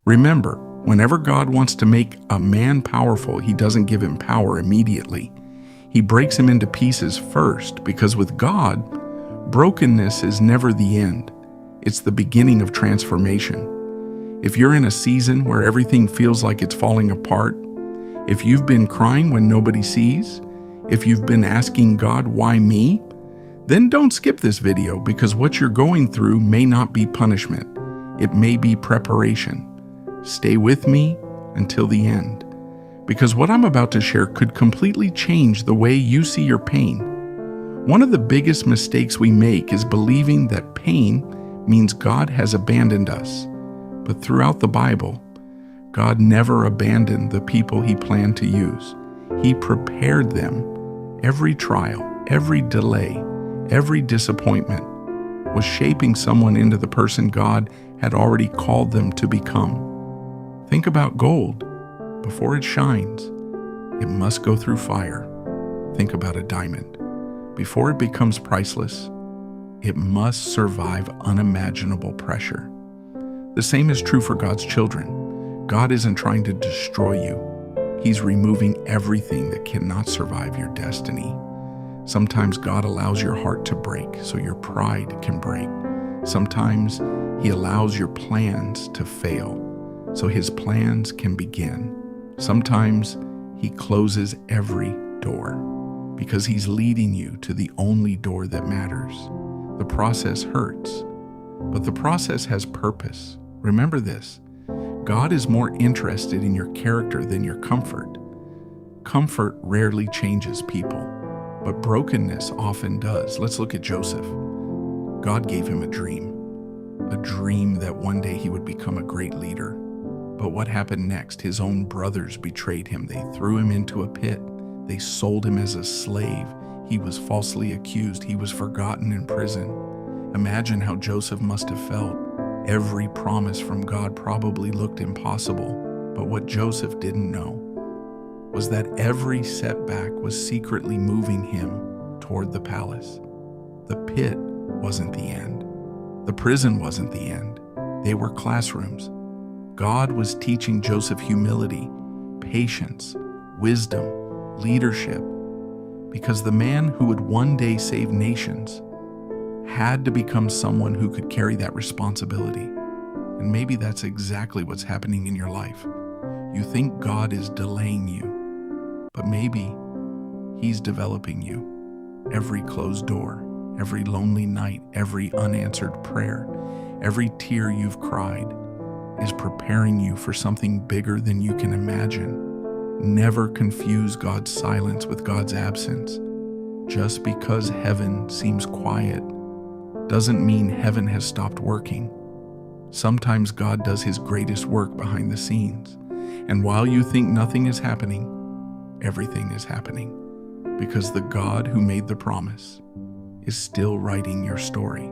Remember, whenever God wants to make a man powerful, he doesn't give him power immediately. He breaks him into pieces first, because with God, brokenness is never the end. It's the beginning of transformation. If you're in a season where everything feels like it's falling apart, if you've been crying when nobody sees, if you've been asking God, why me? Then don't skip this video, because what you're going through may not be punishment. It may be preparation. Stay with me until the end, because what I'm about to share could completely change the way you see your pain. One of the biggest mistakes we make is believing that pain means God has abandoned us. But throughout the Bible, God never abandoned the people he planned to use. He prepared them. Every trial, every delay, every disappointment was shaping someone into the person God had already called them to become. Think about gold. Before it shines, it must go through fire. Think about a diamond. Before it becomes priceless, it must survive unimaginable pressure. The same is true for God's children. God isn't trying to destroy you. He's removing everything that cannot survive your destiny. Sometimes God allows your heart to break so your pride can break. Sometimes He allows your plans to fail so His plans can begin. Sometimes He closes every door because He's leading you to the only door that matters. The process hurts, but the process has purpose. Remember this: God is more interested in your character than your comfort. Comfort rarely changes people, but brokenness often does. Let's look at Joseph. God gave him a dream that one day he would become a great leader. But what happened next? His own brothers betrayed him. They threw him into a pit. They sold him as a slave. He was falsely accused. He was forgotten in prison. Imagine how Joseph must have felt. Every promise from God probably looked impossible. But what Joseph didn't know was that every setback was secretly moving him toward the palace. The pit wasn't the end. The prison wasn't the end. They were classrooms. God was teaching Joseph humility, patience, wisdom, leadership, because the man who would one day save nations had to become someone who could carry that responsibility. And maybe that's exactly what's happening in your life. You think God is delaying you, but maybe He's developing you. Every closed door, every lonely night, every unanswered prayer, every tear you've cried is preparing you for something bigger than you can imagine. Never confuse God's silence with God's absence. Just because heaven seems quiet doesn't mean heaven has stopped working. Sometimes God does His greatest work behind the scenes. And while you think nothing is happening, everything is happening, because the God who made the promise is still writing your story.